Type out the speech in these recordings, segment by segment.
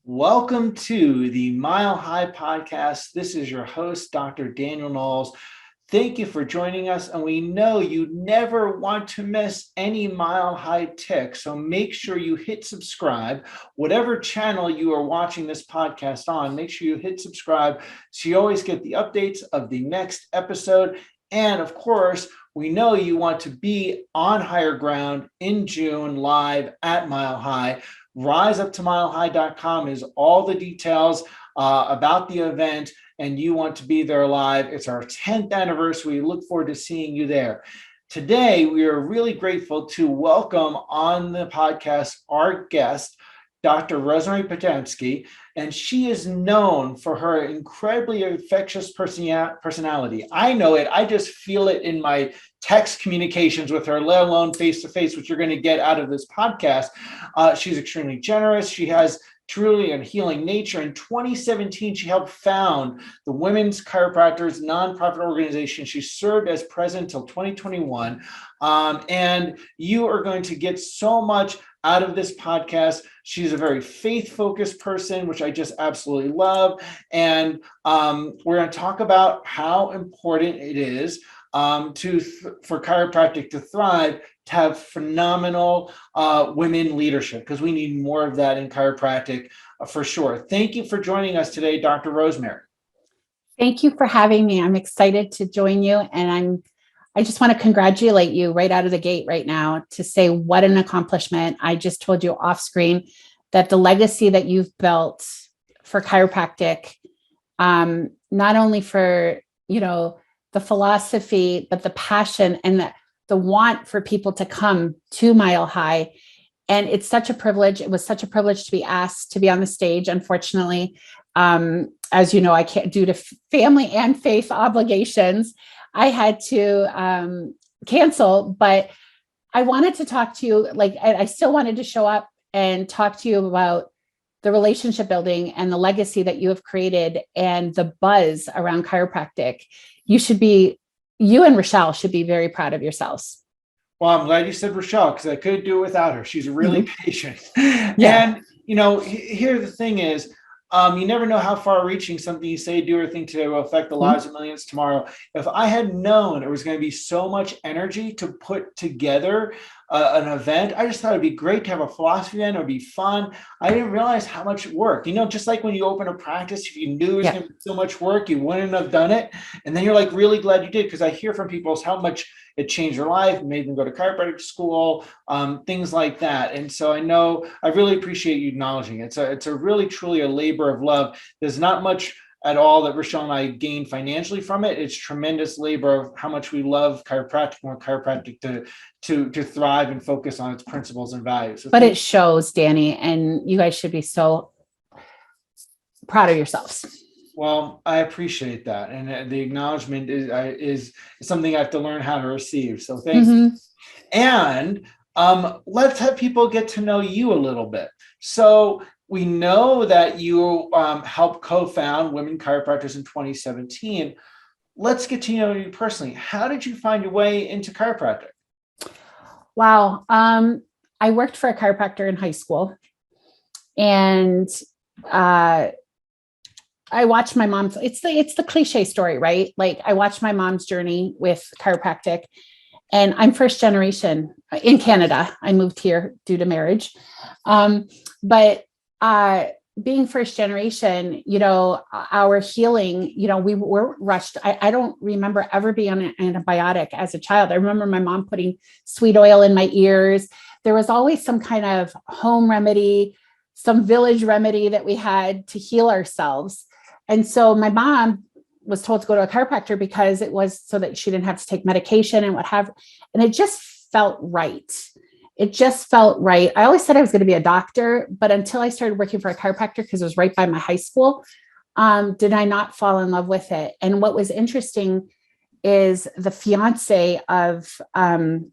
Welcome to the Mile High Podcast. This is your host, Dr. Daniel Knowles. Thank you for joining us. And we know you never want to miss any Mile High tick. So make sure you hit subscribe. Whatever channel you are watching this podcast on, make sure you hit subscribe so you always get the updates of the next episode. And of course, we know you want to be on higher ground in June live at Mile High. RiseUpToMileHigh.com is all the details about the event, and you want to be there live. It's our 10th anniversary. We look forward to seeing you there. Today, we are really grateful to welcome on the podcast our guest, Dr. Rosemary Batanjski, and she is known for her incredibly infectious personality. I know it. I just feel it in my text communications with her, let alone face-to-face, which you're going to get out of this podcast. She's extremely generous. She has truly a healing nature. In 2017, she helped found the Women's Chiropractors nonprofit organization. She served as president until 2021. And you are going to get so much out of this podcast. She's a very faith-focused person, which I just absolutely love. And we're going to talk about how important it is for chiropractic to thrive, to have phenomenal women leadership, because we need more of that in chiropractic for sure. Thank you for joining us today, Dr. Rosemary. Thank you for having me. I'm excited to join you, and I just want to congratulate you right out of the gate right now to say what an accomplishment. I just told you off screen that the legacy that you've built for chiropractic, not only for, the philosophy, but the passion and the want for people to come to Mile High. And it's such a privilege. It was such a privilege to be asked to be on the stage. Unfortunately, as you know, I can't, due to family and faith obligations, I had to cancel, but I wanted to talk to you, I still wanted to show up and talk to you about the relationship building and the legacy that you have created and the buzz around chiropractic. You and Rochelle should be very proud of yourselves. Well, I'm glad you said Rochelle, because I couldn't do it without her. She's really patient. Yeah. And, here the thing is, you never know how far reaching something you say, do, or think to affect the lives of millions tomorrow. If I had known it was going to be so much energy to put together an event, I just thought it'd be great to have a philosophy event. It would be fun. I didn't realize how much work, just like when you open a practice, if you knew it was going to be so much work, you wouldn't have done it. And then you're like really glad you did, because I hear from people how much it changed their life, made them go to chiropractic school, things like that. And so I really appreciate you acknowledging it. It's a really, truly a labor of love. There's not much at all that Rochelle and I gain financially from it. It's tremendous labor of how much we love chiropractic, more chiropractic to thrive and focus on its principles and values. So but it shows, Danny, and you guys should be so proud of yourselves. Well, I appreciate that. And the acknowledgement is something I have to learn how to receive. So thanks. Mm-hmm. And let's have people get to know you a little bit. So we know that you helped co-found Women Chiropractors in 2017. Let's get to know you personally. How did you find your way into chiropractic? Wow. I worked for a chiropractor in high school, and I watched my mom. It's the cliche story, right? Like, I watched my mom's journey with chiropractic, and I'm first generation in Canada. I moved here due to marriage. But being first generation, our healing, we were rushed. I don't remember ever being on an antibiotic as a child. I remember my mom putting sweet oil in my ears. There was always some kind of home remedy, some village remedy that we had to heal ourselves. And so my mom was told to go to a chiropractor because it was so that she didn't have to take medication and what have. And it just felt right. It just felt right. I always said I was going to be a doctor, but until I started working for a chiropractor, because it was right by my high school, did I not fall in love with it. And what was interesting is the fiance of the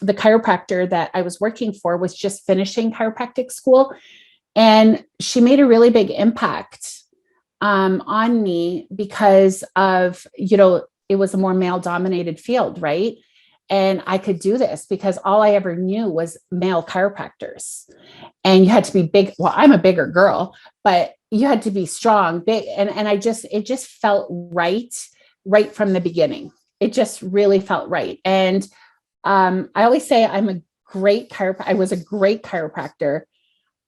chiropractor that I was working for was just finishing chiropractic school. And she made a really big impact on me because of, it was a more male dominated field, right? And I could do this because all I ever knew was male chiropractors. And you had to be big. Well, I'm a bigger girl, but you had to be strong, big. And it just felt right from the beginning. It just really felt right. And I always say I was a great chiropractor.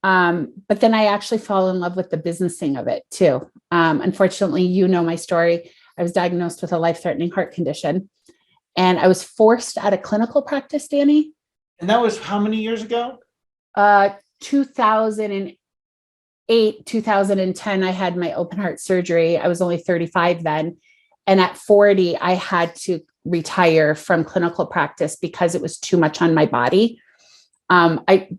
But then I actually fell in love with the businessing of it too. Unfortunately, you know my story. I was diagnosed with a life-threatening heart condition, and I was forced out of clinical practice, Danny. And that was how many years ago? 2008, 2010, I had my open heart surgery. I was only 35 then. And at 40, I had to retire from clinical practice because it was too much on my body.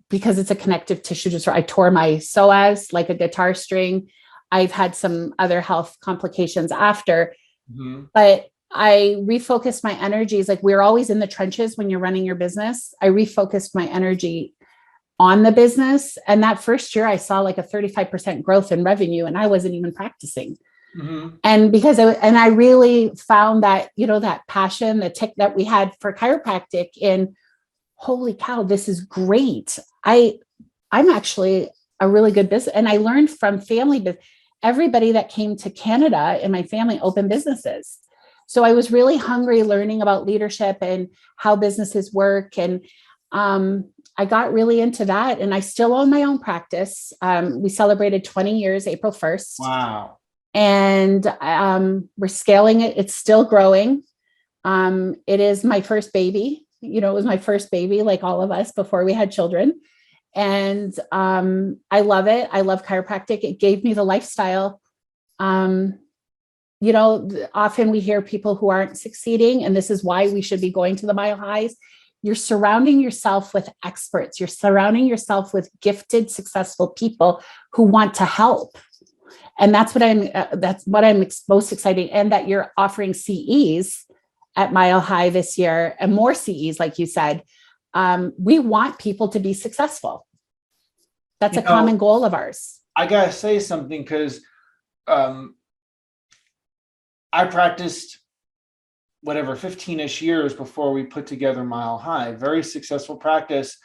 Because it's a connective tissue disorder, I tore my psoas like a guitar string. I've had some other health complications after, but I refocused my energies. Like, we're always in the trenches when you're running your business. I refocused my energy on the business. And that first year I saw like a 35% growth in revenue, and I wasn't even practicing. And I really found that, that passion, the tick that we had for chiropractic in, holy cow, this is great. I'm actually a really good business. And I learned from family, but everybody that came to Canada in my family opened businesses. So I was really hungry learning about leadership and how businesses work. And I got really into that, and I still own my own practice. We celebrated 20 years, April 1st. Wow. And we're scaling it. It's still growing. It is my first baby. It was my first baby, like all of us before we had children. And I love it. I love chiropractic. It gave me the lifestyle. Often we hear people who aren't succeeding, and this is why we should be going to the mile highs. You're surrounding yourself with experts. You're surrounding yourself with gifted, successful people who want to help. And that's what I'm most excited. And that you're offering CEs at Mile High this year, and more CEs, like you said. We want people to be successful. That's a common goal of ours. I gotta say something, because I practiced 15-ish years before we put together Mile High. Very successful practice,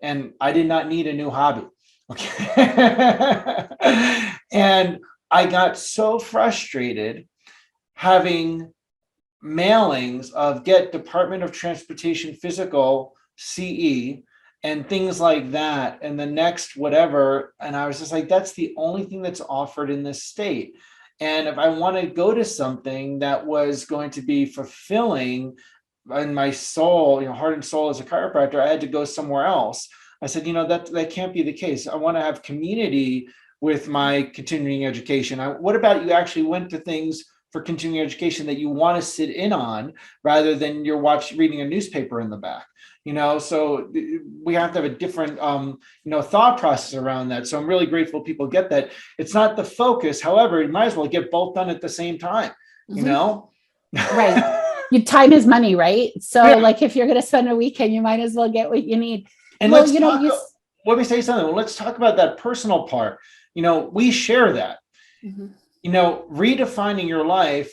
and I did not need a new hobby. Okay. And I got so frustrated having mailings of get Department of Transportation physical CE and things like that, and the next whatever. And I was just like, that's the only thing that's offered in this state. And if I want to go to something that was going to be fulfilling in my soul, heart and soul as a chiropractor, I had to go somewhere else. I said, that can't be the case. I want to have community with my continuing education. What about you actually went to things for continuing education that you want to sit in on, rather than you're reading a newspaper in the back? So we have to have a different, thought process around that. So I'm really grateful people get that. It's not the focus. However, you might as well get both done at the same time, Right. Time is money, right? So yeah. Like, if you're going to spend a weekend, you might as well get what you need. And let me say something. Well, let's talk about that personal part. We share that. Redefining your life,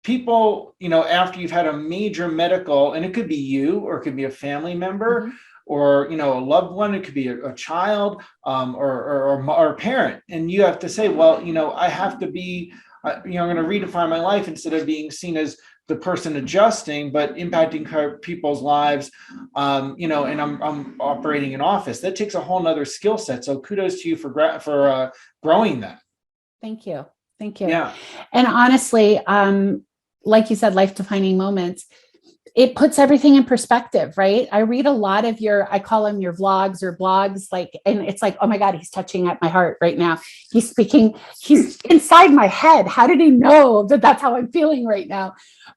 people, after you've had a major medical, and it could be you, or it could be a family member, or, a loved one, it could be a child, or a parent. And you have to say, well, I have to be, I'm going to redefine my life instead of being seen as the person adjusting, but impacting people's lives, and I'm operating an office. That takes a whole nother skill set. So kudos to you for growing that. Thank you. Thank you. Yeah. And honestly, like you said, life-defining moments, it puts everything in perspective, right? I read a lot of I call them your vlogs or blogs, and it's like, oh my God, he's touching at my heart right now. He's speaking, he's inside my head. How did he know that that's how I'm feeling right now?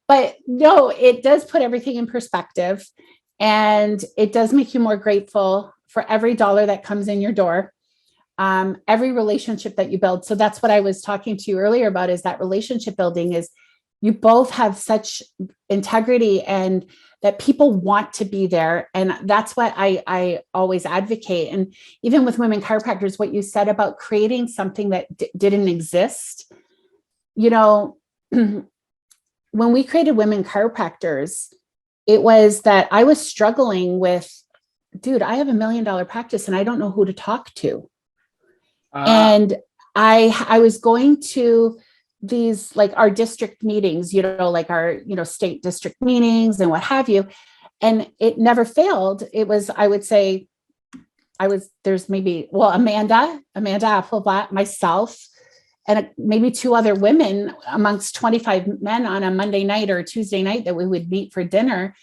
But no, it does put everything in perspective, and it does make you more grateful for every dollar that comes in your door. Every relationship that you build. So that's what I was talking to you earlier about, is that relationship building is you both have such integrity, and that people want to be there. And that's what I always advocate. And even with women chiropractors, what you said about creating something that didn't exist, when we created Women Chiropractors, it was that I was struggling with, dude, I have $1 million practice and I don't know who to talk to. And I was going to these, like our district meetings, like our, state district meetings and what have you. And it never failed. It was, I would say, there's maybe, Amanda Appleblatt, myself, and maybe 2 other women amongst 25 men on a Monday night or a Tuesday night that we would meet for dinner.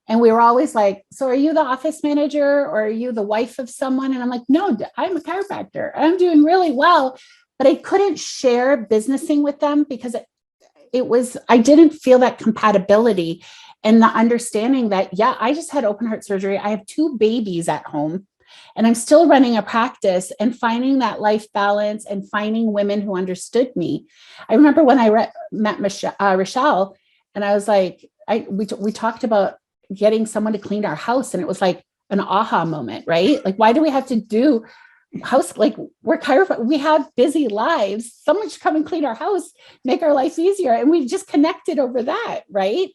And we were always like, so are you the office manager or are you the wife of someone? And I'm like, no, I'm a chiropractor. I'm doing really well. But I couldn't share businessing with them because I didn't feel that compatibility and the understanding that, I just had open heart surgery. I have 2 babies at home and I'm still running a practice and finding that life balance and finding women who understood me. I remember when I met Rochelle, and I was like, we talked about getting someone to clean our house. And it was like an aha moment, right? Like, why do we have to do house? Like, we're chiropractors, we have busy lives. Someone should come and clean our house, make our life easier. And we just connected over that, right?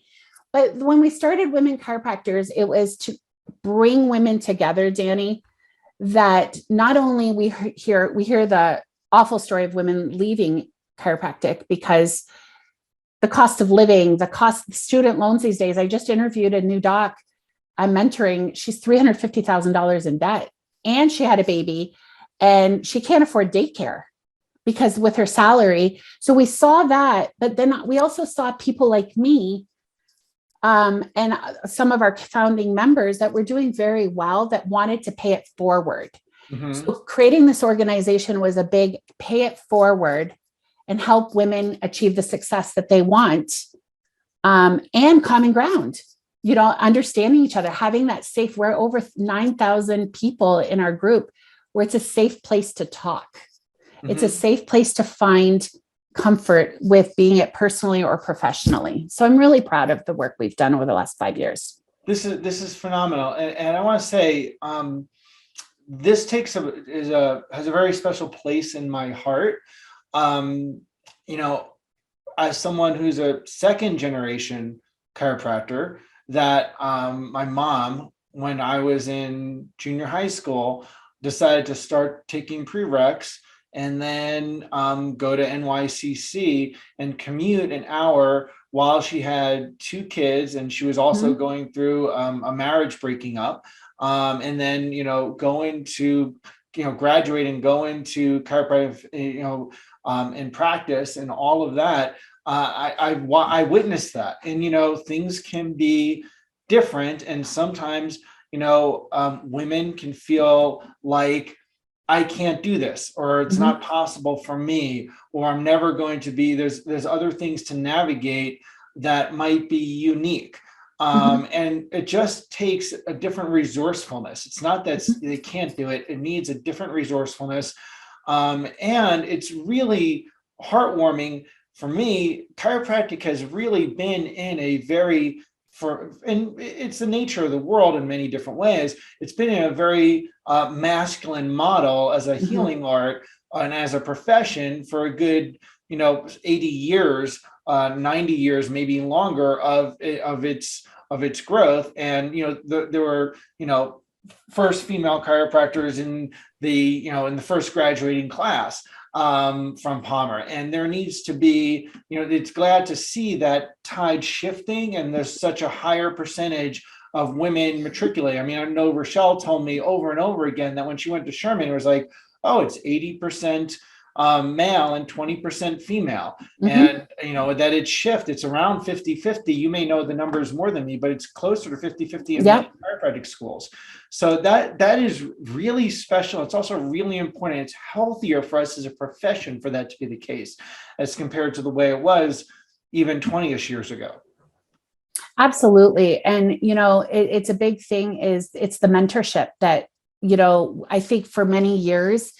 But when we started Women Chiropractors, it was to bring women together, Danny, that not only we hear the awful story of women leaving chiropractic because the cost of living, the cost of student loans these days. I just interviewed a new doc I'm mentoring. She's $350,000 in debt and she had a baby and she can't afford daycare because with her salary. So we saw that, but then we also saw people like me and some of our founding members that were doing very well that wanted to pay it forward. Mm-hmm. So creating this organization was a big pay it forward and help women achieve the success that they want, and common ground, understanding each other, having that safe, we're over 9,000 people in our group where it's a safe place to talk. Mm-hmm. It's a safe place to find comfort with being it personally or professionally. So I'm really proud of the work we've done over the last 5 years. This is phenomenal. And I want to say, this has a very special place in my heart. As someone who's a second generation chiropractor, that my mom, when I was in junior high school, decided to start taking prereqs and then go to NYCC and commute an hour while she had 2 kids. And she was also mm-hmm. going through a marriage breaking up. And then, going to, graduate and go into chiropractic, in practice and all of that. I witnessed that. And, things can be different. And sometimes, women can feel like, I can't do this, or it's mm-hmm. not possible for me, or I'm never going to be, there's other things to navigate that might be unique. Mm-hmm. And it just takes a different resourcefulness. It's not that mm-hmm. they can't do it. It needs a different resourcefulness. And it's really heartwarming for me. Chiropractic has really been in a and it's the nature of the world in many different ways. It's been in a very masculine model as a mm-hmm. healing art and as a profession for a good, 80 years, 90 years, maybe longer of its growth. And, there were, first female chiropractors in the first graduating class from Palmer. And there needs to be, it's glad to see that tide shifting, and there's such a higher percentage of women matriculate. I mean, I know Rochelle told me over and over again that when she went to Sherman, it was like, oh, it's 80% male and 20% female. Mm-hmm. And, that it shifts. It's around 50-50. You may know the numbers more than me, but it's closer to 50-50 in many chiropractic schools. So that is really special. It's also really important. It's healthier for us as a profession for that to be the case as compared to the way it was even 20-ish years ago. Absolutely. And, it's a big thing it's the mentorship that, I think for many years,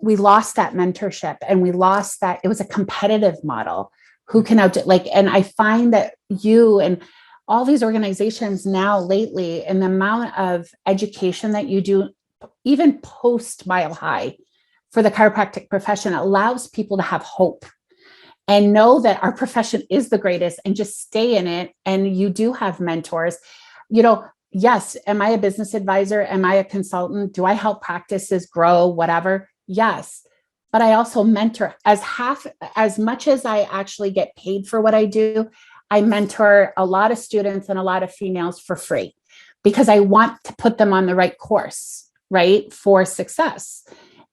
we lost that mentorship and we lost that. It was a competitive model. Who can and I find that you and all these organizations now lately, and the amount of education that you do, even post Mile High for the chiropractic profession, allows people to have hope and know that our profession is the greatest and just stay in it. And you do have mentors. Yes, am I a business advisor? Am I a consultant? Do I help practices grow, whatever? Yes. But I also mentor as much as I actually get paid for what I do. I mentor a lot of students and a lot of females for free because I want to put them on the right course, right, for success.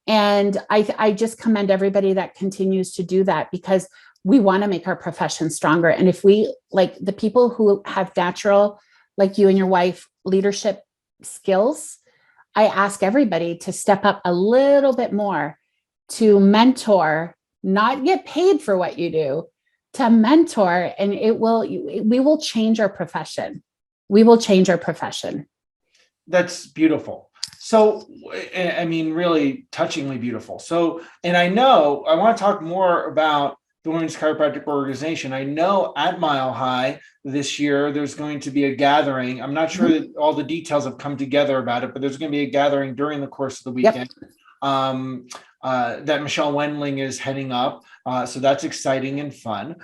And I just commend everybody that continues to do that because we want to make our profession stronger. And if we, like the people who have natural, like you and your wife, leadership skills, I ask everybody to step up a little bit more to mentor, not get paid for what you do, to mentor, and we will change our profession. We will change our profession. That's beautiful. So, I mean, really touchingly beautiful. So, and I want to talk more about the Women's Chiropractic Organization. I know at Mile High this year, there's going to be a gathering. I'm not sure that all the details have come together about it, but there's going to be a gathering during the course of the weekend. Yep. That Michelle Wendling is heading up. So that's exciting and fun.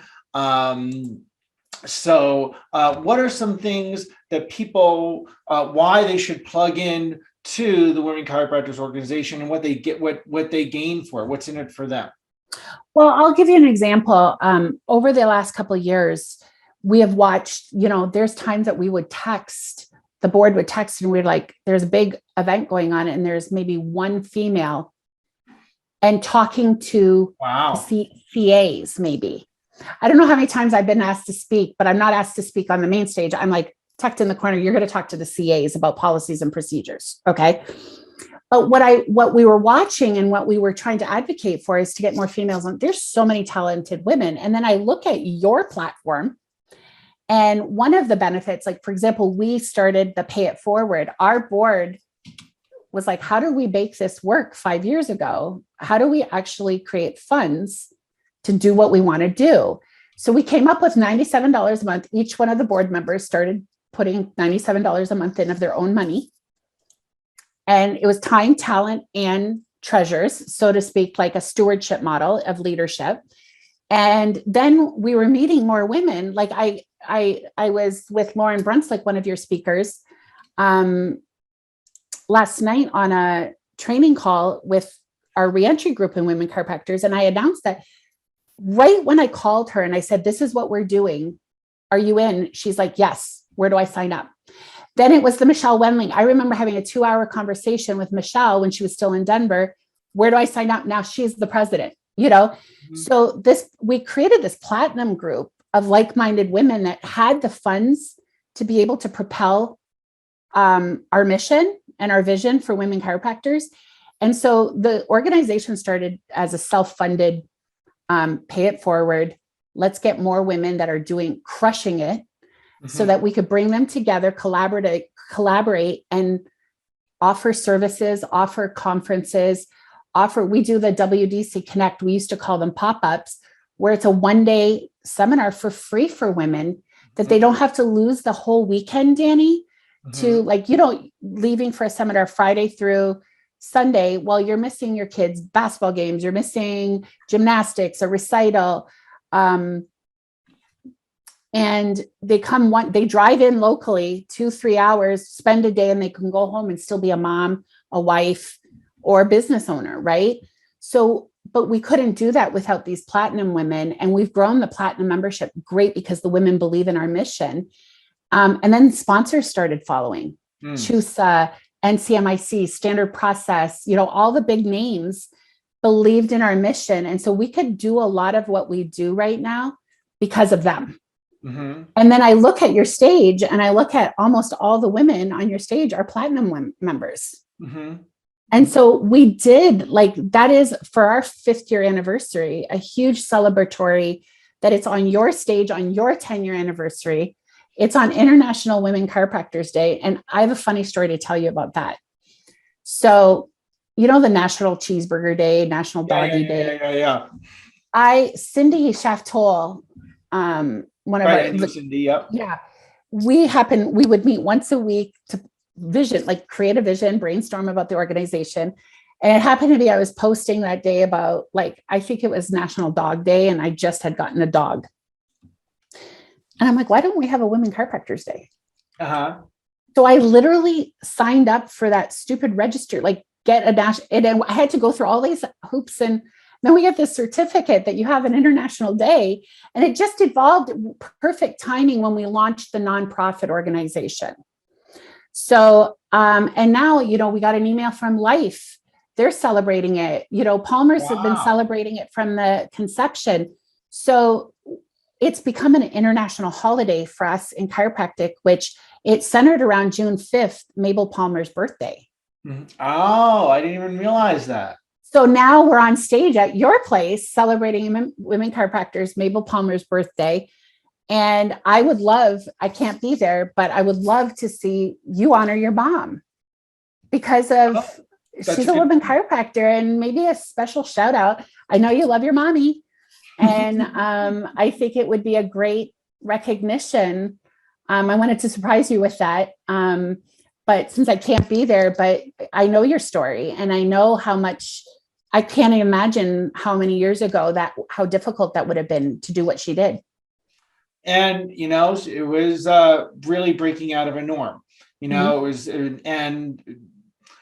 So what are some things that people, why they should plug in to the Women Chiropractors Organization and what they get, what they gain for it, what's in it for them? Well, I'll give you an example. Over the last couple of years, we have watched, there's times that we would text, the board would text and we're like, there's a big event going on and there's maybe one female and talking to CAs maybe. I don't know how many times I've been asked to speak, but I'm not asked to speak on the main stage. I'm like tucked in the corner. You're going to talk to the CAs about policies and procedures. Okay. But what we were watching and what we were trying to advocate for is to get more females on. There's so many talented women. And then I look at your platform and one of the benefits, like for example, we started the Pay It Forward. Our board was like, how do we make this work 5 years ago? How do we actually create funds to do what we want to do? So we came up with $97 a month. Each one of the board members started putting $97 a month in of their own money. And it was time, talent, and treasures, so to speak, like a stewardship model of leadership. And then we were meeting more women. Like I was with Lauren Brunslick, one of your speakers, last night on a training call with our Reentry group in Women Chiropractors. And I announced that right when I called her and I said, this is what we're doing. Are you in? She's like, yes. Where do I sign up? Then it was the Michelle Wendling. I remember having a 2-hour conversation with Michelle when she was still in Denver. Where do I sign up? Now she's the president, Mm-hmm. So we created this platinum group of like-minded women that had the funds to be able to propel our mission and our vision for women chiropractors. And so the organization started as a self-funded Pay It Forward. Let's get more women that are crushing it. Mm-hmm. So that we could bring them together, collaborate and offer services, offer conferences, we do the WDC Connect. We used to call them pop-ups, where it's a one-day seminar for free for women that they don't have to lose the whole weekend, Danny, to leaving for a seminar Friday through Sunday. Well, you're missing your kids' basketball games, you're missing gymnastics, a recital, and they drive in locally 2-3 hours, spend a day, and they can go home and still be a mom, a wife, or a business owner, right? So, but we couldn't do that without these platinum women. And we've grown the platinum membership great because the women believe in our mission. And then sponsors started following. CHUSA, NCMIC, Standard Process, all the big names believed in our mission. And so we could do a lot of what we do right now because of them. Mm-hmm. And then I look at your stage and I look at almost all the women on your stage are platinum members. Mm-hmm. And so we did that is for our 5th year anniversary, a huge celebratory that it's on your stage on your 10-year anniversary. It's on International Women Chiropractors Day. And I have a funny story to tell you about that. So, the National Cheeseburger Day, National Doggy Day. Yeah. Cindy Shaftol, one of our Cindy, yep. Yeah. We would meet once a week to create a vision, brainstorm about the organization. And it happened to be, I was posting that day about, like, I think it was National Dog Day, and I just had gotten a dog. And I'm like, why don't we have a Women Chiropractors Day? Uh-huh. So I literally signed up for that stupid register, like get a dash. And I had to go through all these hoops. And then we get this certificate that you have an international day. And it just evolved perfect timing when we launched the nonprofit organization. So, and now, we got an email from Life. They're celebrating it. Palmer's have been celebrating it from the conception. So it's become an international holiday for us in chiropractic, which it's centered around June 5th, Mabel Palmer's birthday. Oh, I didn't even realize that. So now we're on stage at your place celebrating Women Chiropractors, Mabel Palmer's birthday. And I can't be there, but I would love to see you honor your mom because of she's a woman chiropractor, and maybe a special shout out. I know you love your mommy. And I think it would be a great recognition. I wanted to surprise you with that. But since I can't be there, but I know your story, and I know how much, I can't imagine how many years ago how difficult that would have been to do what she did. And, it was really breaking out of a norm, it was, and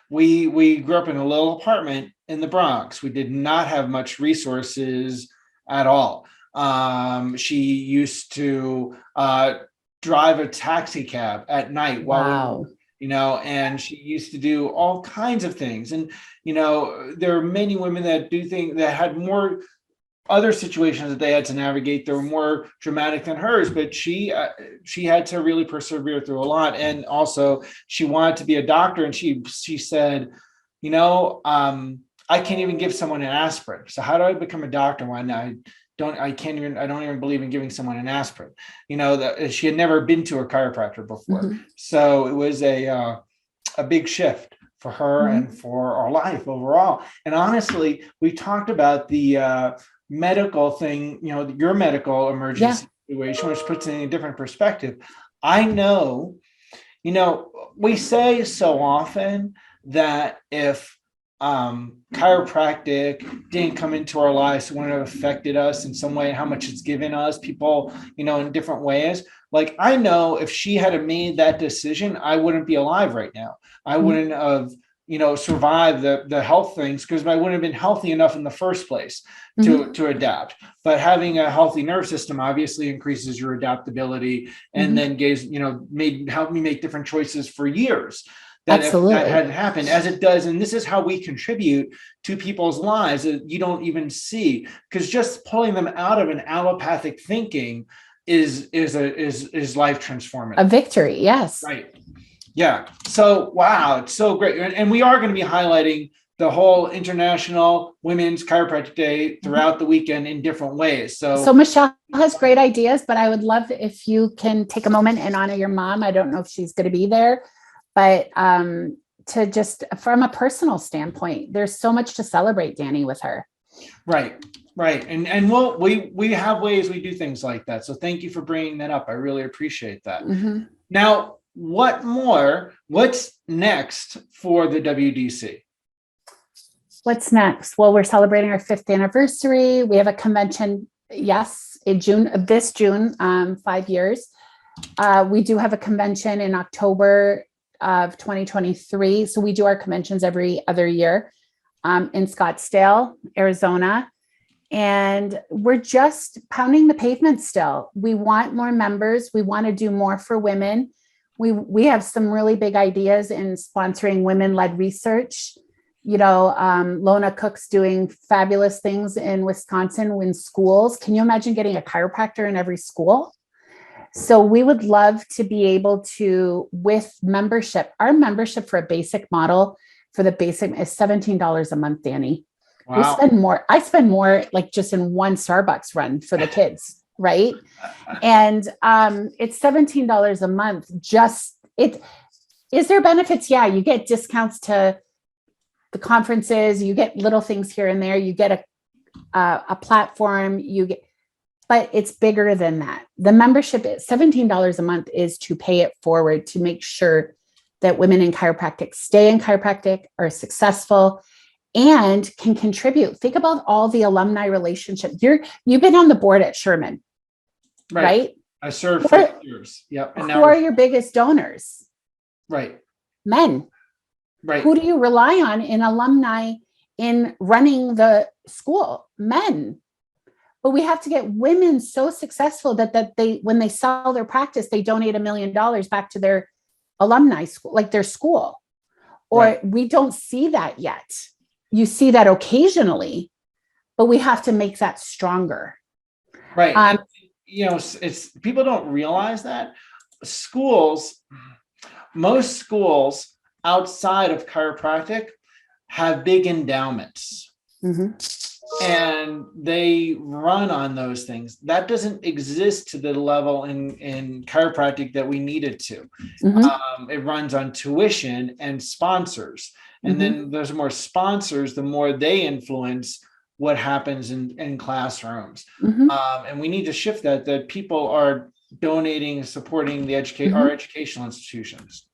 we grew up in a little apartment in the Bronx. We did not have much resources at all. She used to drive a taxi cab at night while and she used to do all kinds of things. And, there are many women that do things that had more other situations that they had to navigate. They were more dramatic than hers, but she had to really persevere through a lot. And also she wanted to be a doctor. And she said, I can't even give someone an aspirin. So how do I become a doctor when I don't even believe in giving someone an aspirin? That she had never been to a chiropractor before. Mm-hmm. So it was a big shift for her and for our life overall. And honestly, we talked about the medical thing, your medical emergency situation, which puts it in a different perspective. I know, we say so often that if chiropractic didn't come into our lives, it wouldn't have affected us in some way, how much it's given us, people, in different ways. Like, I know if she had made that decision, I wouldn't be alive right now. I wouldn't have, survived the health things, because I wouldn't have been healthy enough in the first place to adapt. But having a healthy nerve system obviously increases your adaptability, and then helped me make different choices for years. That Absolutely. If that hadn't happened, as it does, and this is how we contribute to people's lives that you don't even see, because just pulling them out of an allopathic thinking is life transformative. A victory, yes. Right. Yeah. So wow, it's so great, and we are going to be highlighting the whole International Women's Chiropractic Day throughout the weekend in different ways. So Michelle has great ideas, but I would love if you can take a moment and honor your mom. I don't know if she's going to be there. But to just from a personal standpoint, there's so much to celebrate, Danny, with her. Right. And we have ways we do things like that. So thank you for bringing that up. I really appreciate that. Now, what's next for the WDC? What's next? Well, we're celebrating our 5th anniversary. We have a convention, in this June, 5 years. We do have a convention in October of 2023. So we do our conventions every other year in Scottsdale, Arizona. And we're just pounding the pavement still. We want more members. We want to do more for women. We have some really big ideas in sponsoring women-led research. Lona Cook's doing fabulous things in Wisconsin in schools. Can you imagine getting a chiropractor in every school? So we would love to be able to, with membership, our membership for a basic model for the basic is $17 a month, Danny. Wow. I spend more like just in one Starbucks run for the kids, right? And it's $17 a month. Is there benefits? Yeah, you get discounts to the conferences, you get little things here and there, you get a platform, but it's bigger than that. The membership is $17 a month is to pay it forward to make sure that women in chiropractic stay in chiropractic, are successful, and can contribute. Think about all the alumni relationships. You've been on the board at Sherman, right? I served for years. Yep. And who are your biggest donors? Right. Men. Right. Who do you rely on in alumni in running the school? Men. But we have to get women so successful that they, when they sell their practice, they donate $1 million back to their alumni school, like their school. Or we don't see that yet. You see that occasionally, but we have to make that stronger. Right. It's people don't realize that most schools outside of chiropractic have big endowments. Mm-hmm. And they run on those things. That doesn't exist to the level in chiropractic that we need it to. Mm-hmm. It runs on tuition and sponsors. And mm-hmm. then there's more sponsors, the more they influence what happens in classrooms. Mm-hmm. And we need to shift that people are donating, supporting mm-hmm. our educational institutions.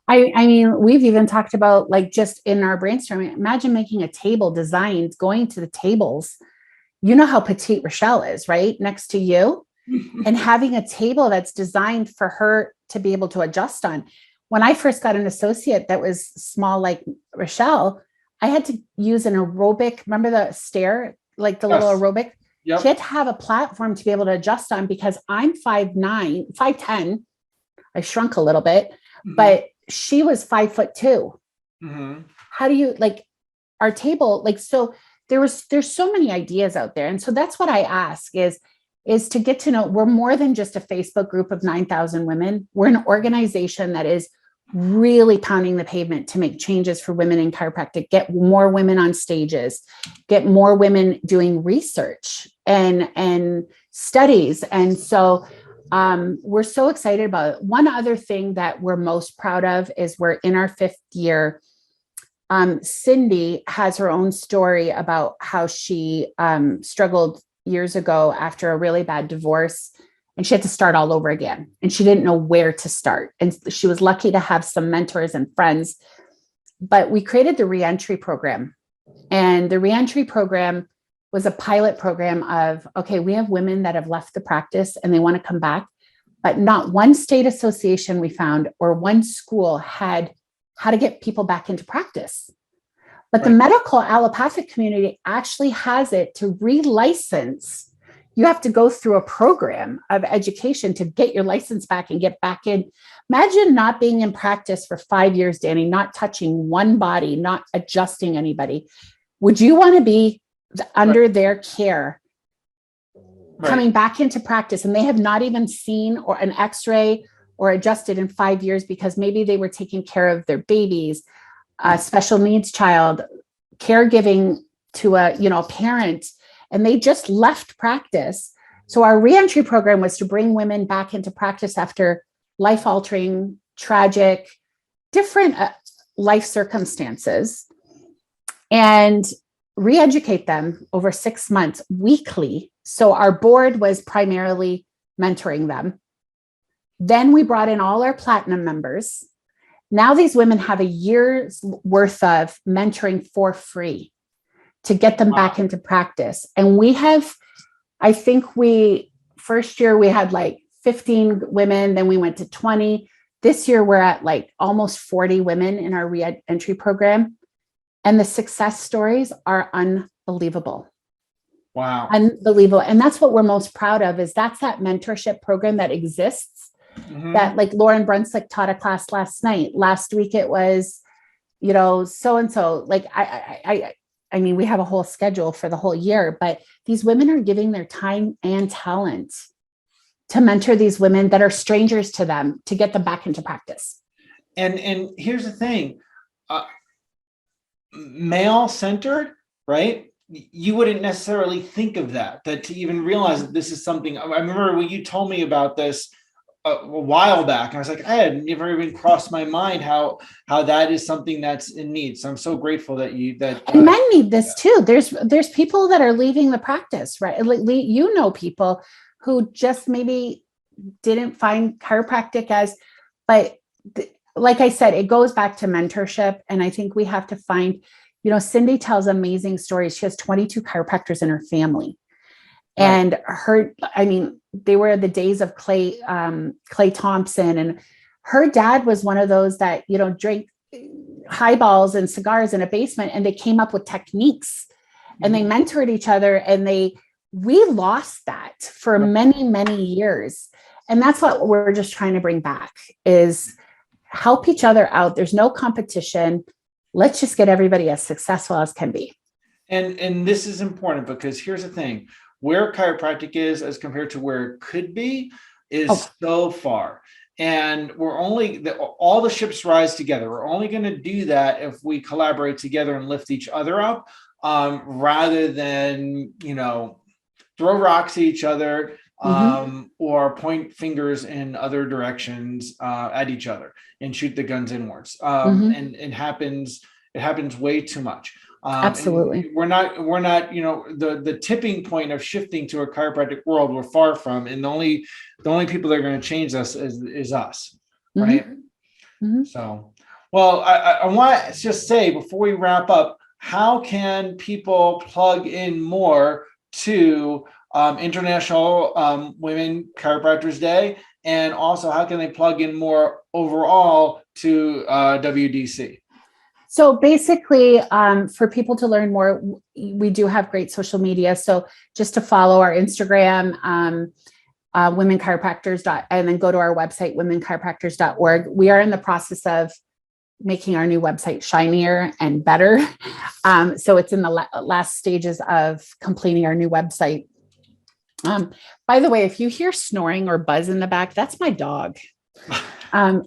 I mean, we've even talked about, like, just in our brainstorming, imagine making a table designed, going to the tables. You know how petite Rochelle is, right? Next to you, and having a table that's designed for her to be able to adjust on. When I first got an associate that was small, like Rochelle, I had to use an aerobic, remember the stair, like the little aerobic? Yep. She had to have a platform to be able to adjust on, because I'm 5'9", 5'10". I shrunk a little bit. Mm-hmm. But she was 5'2". Mm-hmm. How do you, like, our table, like, so there's so many ideas out there. And so that's what I ask is to get to know, we're more than just a Facebook group of 9,000 women. We're an organization that is really pounding the pavement to make changes for women in chiropractic, get more women on stages, get more women doing research and studies. And so we're so excited about it. One other thing that we're most proud of is we're in our 5th year. Cindy has her own story about how she struggled years ago after a really bad divorce, and she had to start all over again. And she didn't know where to start. And she was lucky to have some mentors and friends. But we created the Reentry program. And the Reentry program was a pilot program of, okay, we have women that have left the practice and they want to come back, but not one state association we found or one school had how to get people back into practice. But the medical allopathic community actually has it to relicense. You have to go through a program of education to get your license back and get back in. Imagine not being in practice for 5 years, Danny, not touching one body, not adjusting anybody. Would you want to be under their care, coming back into practice, and they have not even seen or an x-ray or adjusted in 5 years because maybe they were taking care of their babies, a special needs child, caregiving to a parent, and they just left practice. So our reentry program was to bring women back into practice after life-altering, tragic, different life circumstances, and re-educate them over 6 months weekly. So our board was primarily mentoring them. Then we brought in all our platinum members. Now these women have a year's worth of mentoring for free to get them back into practice. And we have, I think first year we had like 15 women, then we went to 20. This year we're at like almost 40 women in our re-entry program. And the success stories are unbelievable. Wow. Unbelievable. And that's what we're most proud of, is that's that mentorship program that exists. Mm-hmm. That, like, Lauren Brunslick taught a class last night. Last week it was, so-and-so. Like, I mean, we have a whole schedule for the whole year, but these women are giving their time and talent to mentor these women that are strangers to them, to get them back into practice. And here's the thing. Male-centered, right? You wouldn't necessarily think of that to even realize that this is something. I remember when you told me about this a while back, and I was like, I had never even crossed my mind how that is something that's in need. So I'm so grateful and men need this too. There's people that are leaving the practice, right? Like, people who just maybe didn't find chiropractic like I said, it goes back to mentorship. And I think we have to find, Cindy tells amazing stories. She has 22 chiropractors in her family. Right. And they were the days of Clay Thompson, and her dad was one of those that, drank highballs and cigars in a basement, and they came up with techniques and they mentored each other, and we lost that for many, many years. And that's what we're just trying to bring back, is help each other out. There's no competition. Let's just get everybody as successful as can be. And this is important, because here's the thing: where chiropractic is as compared to where it could be is so far. And all the ships rise together. We're only going to do that if we collaborate together and lift each other up, rather than, throw rocks at each other, or point fingers in other directions at each other and shoot the guns inwards. And it happens way too much. Absolutely. We're not, the tipping point of shifting to a chiropractic world, we're far from. And the only people that are going to change us is us. Right. So, well, I want to just say before we wrap up, how can people plug in more to International Women Chiropractors Day? And also, how can they plug in more overall to WDC? So basically, for people to learn more, we do have great social media. So just to follow our Instagram, Women Chiropractors, and then go to our website, womenchiropractors.org. We are in the process of making our new website shinier and better. So it's in the last stages of completing our new website. By the way, if you hear snoring or buzz in the back, that's my dog.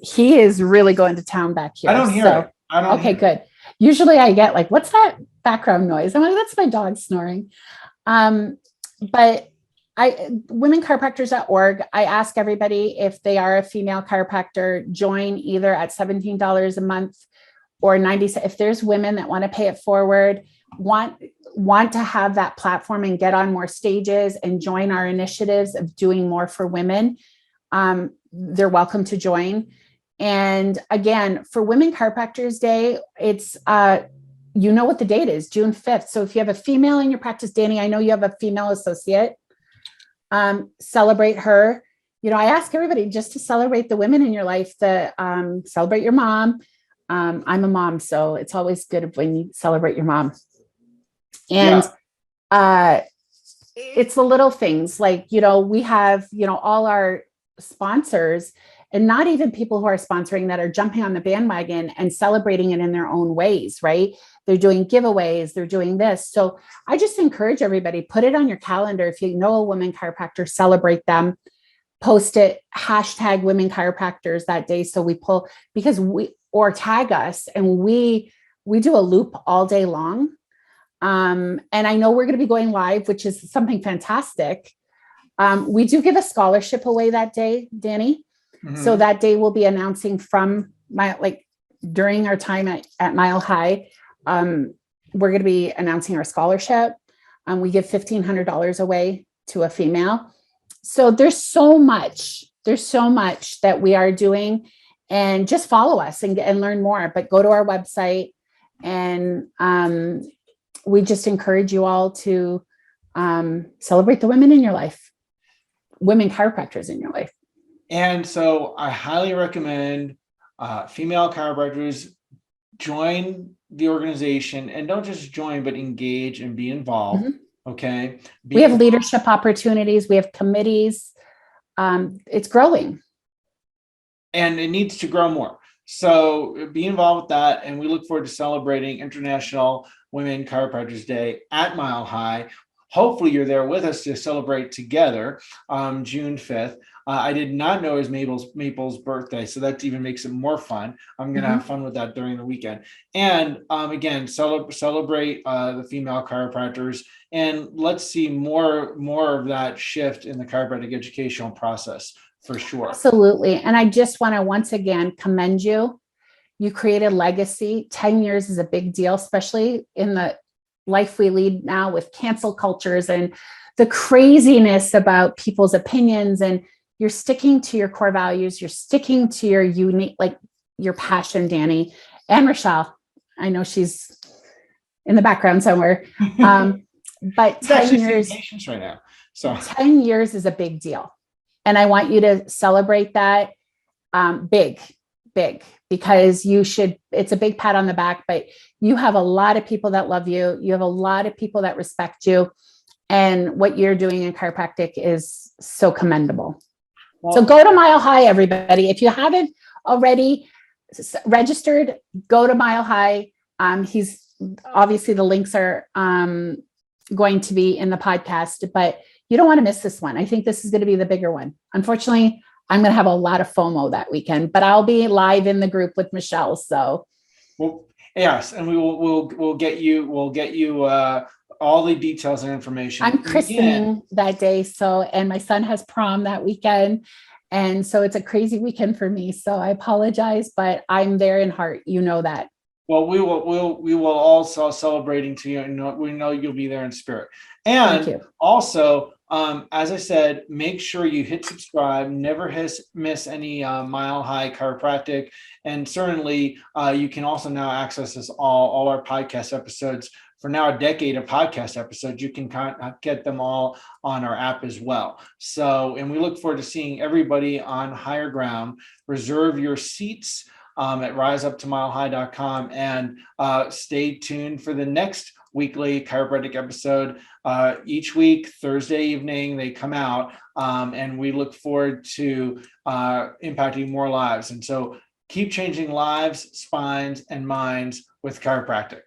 He is really going to town back here. I don't hear it. Okay, good. Usually I get like, what's that background noise? I'm like, that's my dog snoring. But womenchiropractors.org, I ask everybody, if they are a female chiropractor, join either at $17 a month or $90. If there's women that want to pay it forward, want to have that platform and get on more stages and join our initiatives of doing more for women, they're welcome to join. And again, for Women Chiropractors Day, it's, what the date is, June 5th. So if you have a female in your practice, Danny, I know you have a female associate, celebrate her. I ask everybody just to celebrate the women in your life, celebrate your mom. I'm a mom, so it's always good when you celebrate your mom. And it's the little things like, we have, all our sponsors, and not even people who are sponsoring, that are jumping on the bandwagon and celebrating it in their own ways, right? They're doing giveaways, they're doing this. So I just encourage everybody, put it on your calendar. If you know a woman chiropractor, celebrate them, post it, hashtag Women Chiropractors that day. So we pull, or tag us, and we do a loop all day long. And I know we're going to be going live, which is something fantastic. We do give a scholarship away that day, Danny. So that day we'll be announcing from during our time at Mile High, we're going to be announcing our scholarship. We give $1,500 away to a female. So there's so much that we are doing, and just follow us and learn more, but go to our website, and we just encourage you all to celebrate the women in your life, women chiropractors in your life. And so I highly recommend female chiropractors join the organization, and don't just join, but engage and be involved. Okay. We have leadership opportunities. We have committees. It's growing. And it needs to grow more. So be involved with that. And we look forward to celebrating International Women Chiropractors Day at Mile High. Hopefully you're there with us to celebrate together June 5th. I did not know it was Maple's birthday, so that even makes it more fun. I'm going to have fun with that during the weekend. And again, celebrate the female chiropractors, and let's see more of that shift in the chiropractic educational process for sure. Absolutely. And I just want to once again commend you. You created legacy. 10 years is a big deal, especially in the life we lead now with cancel cultures and the craziness about people's opinions. And you're sticking to your core values. You're sticking to your unique, your passion, Danny, and Rochelle. I know she's in the background somewhere. But He's 10 actually seeing years, patients right now. So 10 years is a big deal. And I want you to celebrate that big, because it's a big pat on the back, but you have a lot of people that love you. You have a lot of people that respect you. And what you're doing in chiropractic is so commendable. well, So go to Mile High, everybody. If you haven't already registered, go to Mile High. He's obviously, the links are going to be in the podcast, but you don't want to miss this one. I think this is going to be the bigger one. Unfortunately, I'm going to have a lot of FOMO that weekend, but I'll be live in the group with Michelle. So, well, yes, and we'll get you all the details and information. I'm And again, christening that day. So, and my son has prom that weekend. And so it's a crazy weekend for me. So I apologize, but I'm there in heart. You know that. well, we will also celebrating to you, and we know you'll be there in spirit. Thank And you. also, as I said, make sure you hit subscribe. Never miss any Mile High Chiropractic, and certainly you can also now access this all our podcast episodes. For now, a decade of podcast episodes, you can get them all on our app as well. So, and we look forward to seeing everybody on higher ground. Reserve your seats at riseuptomilehigh.com, and stay tuned for the next weekly chiropractic episode. Each week, Thursday evening, they come out, and we look forward to impacting more lives. And so keep changing lives, spines, and minds with chiropractic.